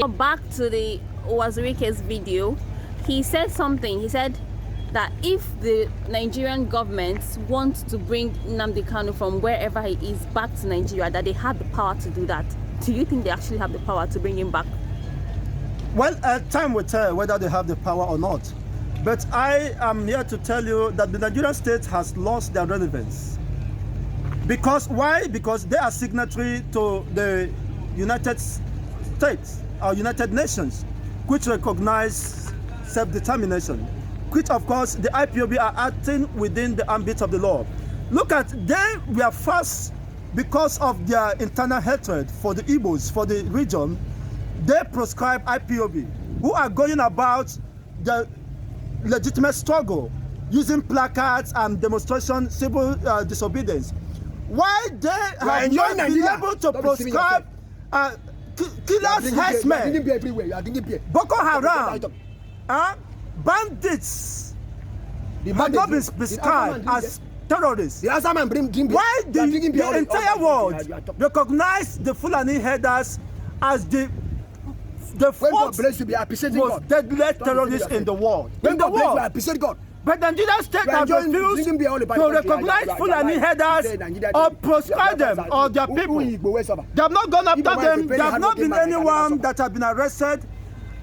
So back to the Wazirike's video, he said something. He said that if the Nigerian government wants to bring Nnamdi Kanu from wherever he is back to Nigeria, that they have the power to do that. Do you think they actually have the power to bring him back? Well, time will tell whether they have the power or not. But I am here to tell you that the Nigerian state has lost their relevance. Because why? Because they are signatory to the United States or United Nations, which recognize self-determination, which of course the IPOB are acting within the ambit of the law. Look at, they were first, because of their internal hatred for the Igbos, for the region, they proscribe IPOB, who are going about the legitimate struggle, using placards and demonstration, civil disobedience. Why they have not been able to proscribe killers, herdsmen, Boko Haram, bandits, have not been prescribed as terrorists. Why the entire world recognize the Fulani herders as the fourth most deadly terrorists in the world? But the Nigerian state has refused to recognize Fulani herders or proscribe them or their people. They have not gone after them. There have not been anyone that has been arrested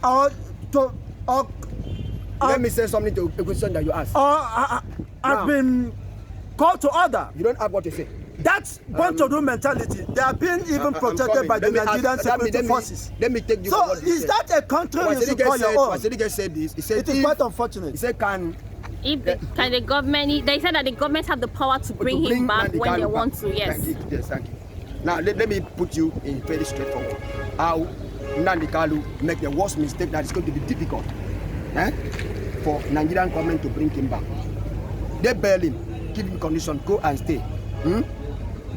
or let me say something to a question that you asked. Or have been called to order. You don't have what to say. That's want-to-do mentality. They are being even protected by the Nigerian security forces. Let me take you. So is that a country you should call your own? Wasilike said this. He said it is quite unfortunate. He said, can the government? They said that the government have the power to bring him back when they want to. Yes. Thank you. Yes, thank you. Now let me put you in very straightforward. How Nnamdi Kanu make the worst mistake that is going to be difficult for Nigerian government to bring him back. They bail him, give him condition, go and stay. You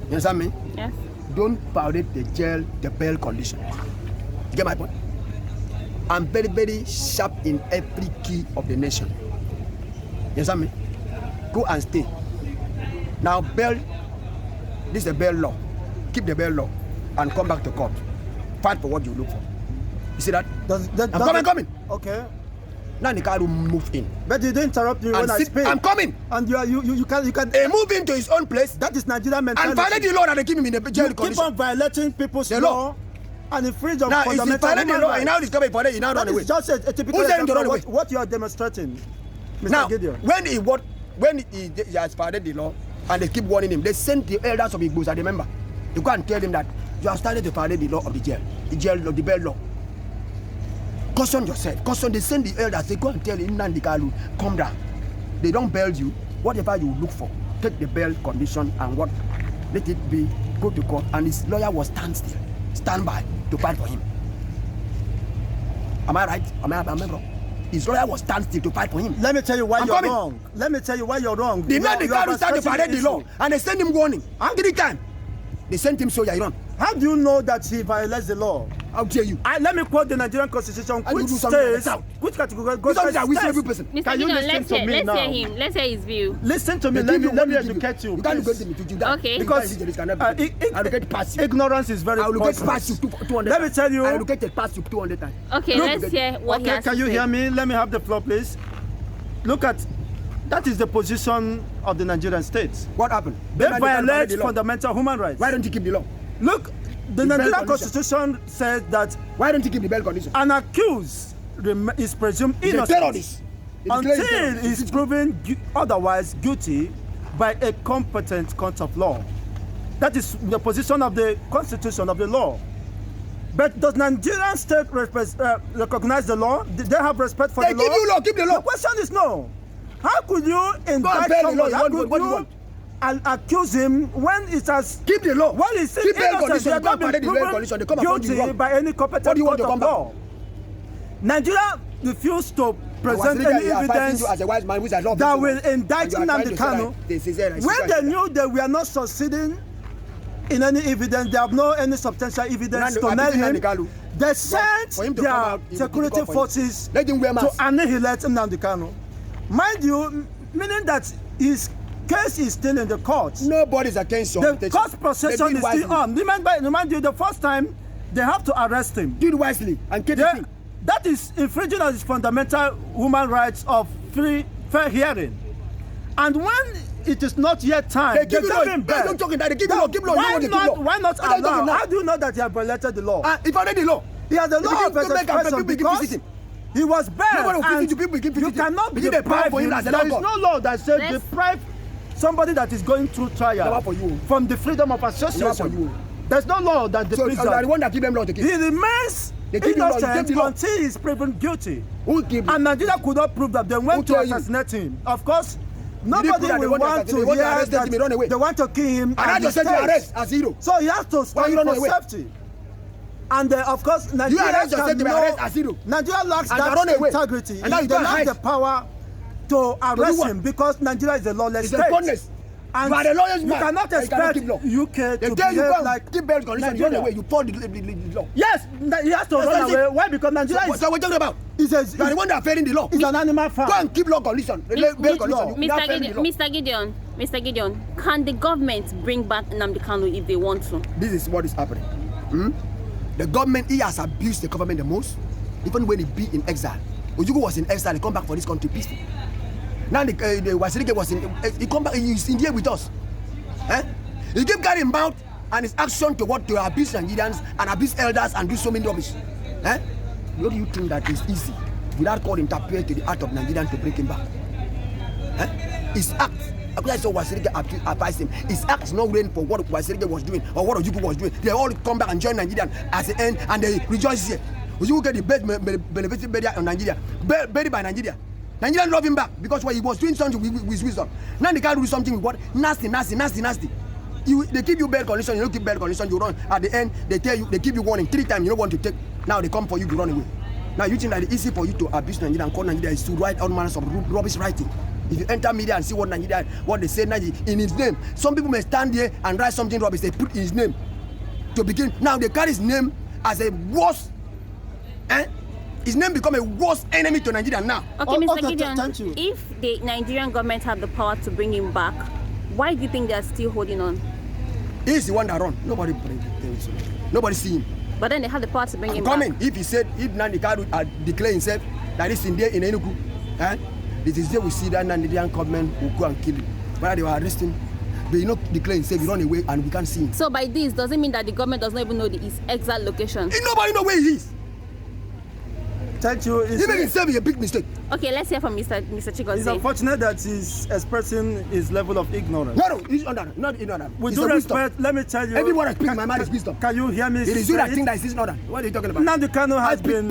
understand me? Yes. Don't violate the bail condition. You get my point? I'm very, very sharp in every key of the nation. You understand me? Go and stay. Now bail, this is a bail law. Keep the bail law and come back to court. Fight for what you look for. You see that? I'm coming. Okay. Now the car will move in. But you didn't interrupt me when I speak. I'm coming. And you can. Move into his own place. That is Nigerian mentality. And violate the law that they keep him in the jail condition. Keep on violating people's law and infringe on fundamental human rights. Now, if you violate the law, he now discover for he now run away. That is just a typical example of what you are demonstrating, Mr. Now, Gideon. when he has violated the law and they keep warning him, they send the elders of Igbos, I remember, to go and tell him that you have started to violate the law of the bail law. Caution yourself. Caution. They send the elders. They go and tell Nnamdi Kanu, come down. They don't bail you. Whatever you look for, take the bail condition and what, let it be. Go to court, and his lawyer will stand by to fight for him. Am I right? Am I wrong? His lawyer will stand still to fight for him. Let me tell you why you're wrong. Let me tell you why you're wrong. The Nnamdi Kanu started to violate the law, and they send him warning. How did he time? They sent him soldier Iran. How do you know that he violates the law? How dare you? Let me quote the Nigerian Constitution, which states, which category goes every person. Mr. Gideon, let's hear him. Let's hear his view. Listen to me. Let me educate you. You can't go to me to do that. Okay. Because ignorance is very important. Let me tell you. I educated past you 200 times. Okay, let's hear what he has to say. Can you hear me? Let me have the floor, please. Look at. That is the position of the Nigerian state. What happened? They violate fundamental human rights. Why don't you keep the law? Look, the Nigerian Constitution says that. Why don't you keep the bail condition? An accused is presumed innocent until he is proven otherwise guilty by a competent court of law. That is the position of the Constitution of the law. But does Nigerian state recognize the law? They have respect for the law? They give you law, keep the law. The question is no. How could you indict someone? How could you accuse him when it has... Keep the law. When it's innocent, they have not been proven guilty by any competent court of law. Nigeria refused to present any evidence that will indict Nnamdi Kanu. When they knew they were not succeeding in any evidence, they have no any substantial evidence to nail him, they sent their security forces to annihilate Nnamdi Kanu. Mind you, meaning that his case is still in the court. Nobody's against you. The court procession is still on. Remind you, the first time they have to arrest him. Do it wisely and get the thing. That is infringing on his fundamental human rights of fair hearing. And when it is not yet time, they give him bail. Don't talk about it. They give law. Why not allow? How do you know that he has violated the law? He violated the law. He has the law of expression because he was bailed, and you cannot be deprived him. There is no law that says deprive somebody that is going through trial from the freedom of association. There's no law that deprives the one that give them law to keep. He remains innocent until he's proven guilty. And Nigeria could not prove that they went to assassinate him. Of course, nobody will want to hear that they want to kill him. And I just said to arrest as hero. So he has to stand for safety. And of course, Nigeria lacks that integrity. And they lack the power to arrest him because Nigeria is a lawless state. And you cannot expect UK to behave like keep bail condition. You run away, you fall the law. Yes, he has to run away. Why? Because Nigeria is... So what are you talking about? You are the one that failing the law. It's an animal farm. Go and keep law condition. Mr. Gideon, can the government bring back Nnamdi Kanu if they want to? This is what is happening. The government, he has abused the government the most, even when he be in exile. Ojukwu was in exile, he come back for this country peaceful. Now the Wasirike was he come back, he's in here with us. He keep carrying mouth and his action to abuse Nigerians and abuse elders and do so many rubbish. What do you think that is easy without God interfere to the heart of Nigerians to bring him back? His act, because I saw Wasirike advise him, his act is not waiting for what Wasirike was doing or what Ojukwu was doing. They all come back and join Nigerian at the end and they rejoice here. Ojukwu get the best benefited burial in Nigeria, buried by Nigeria. Nigerians love him back because he was doing something with wisdom. Now they can't do something with what? Nasty. They give you bail condition, you don't keep bail condition, you run. At the end, they tell you, they give you warning 3 times, you don't want to take. Now they come for you, you run away. Now you think that it's easy for you to abuse Nigeria and call Nigeria is to write all manners of rubbish writing. If you enter media and see what they say in his name, some people may stand here and write something rubbish, they put in his name to begin. Now they carry his name as a worse. His name become a worst enemy to Nigeria now. Okay, Mr. Gideon, if the Nigerian government had the power to bring him back, why do you think they are still holding on? He's the one that run. Nobody bring him. Nobody see him. But then they have the power to bring him back. If he said, if Nnamdi Kanu declare himself that he's in there in Enugu, it is there we see that Nigerian government will go and kill him. But they will arrest him. But declare himself, he run away and we can't see him. So by this, does it mean that the government does not even know his exact location? Nobody know where he is. Thank you. He made himself a big mistake. Okay, let's hear from Mr. Chigozie. It's unfortunate that he's expressing his level of ignorance. No, he's not ignorant. With due respect, let me tell you. Everyone that speaks my mind is wisdom. Can you hear me? It is you that think that he's ignorant. What are you talking about? Nnamdi Kanu has been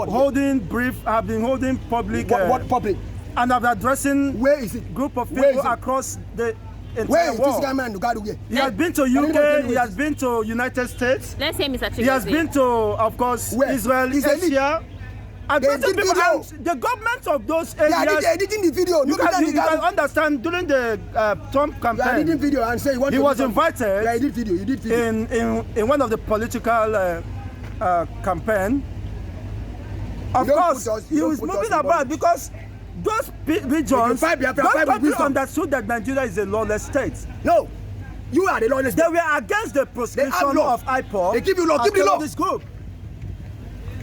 holding public. What public? And I've been addressing where is it? Group of people across the entire where is world. This guy man Nugaru? He has been to UK, he has been to United States. Let's hear Mr. Chigozie. He has been to, of course, Israel, Asia. And the government of those areas. They are editing the video. You can understand during the Trump campaign. They are editing video and say he was invited. Yeah, he did video. You did video. In one of the political campaign. Of course, he was moving about because those regions, those people understood that Nigeria is a lawless state. No, you are the lawless state. They were against the proscription of IPOB. They give you law. Give the law. This group.